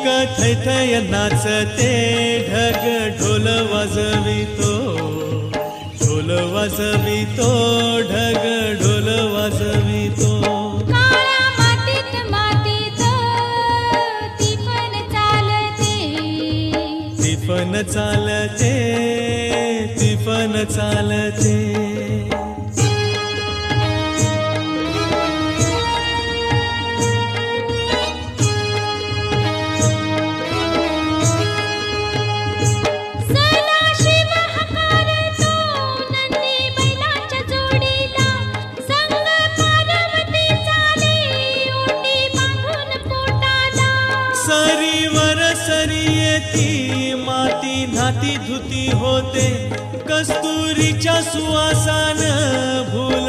थैथय नाचते ढग ढोल वाजवितो, ढोल वाजवितो ढग ढोल वाजवितो. काळ्या मातीत मातीत ती पण चालते, ती पण चालते, ती पण चालते. सरीवर सरी येती माती नाती धुती होते, कस्तुरीच्या सुवासान भूल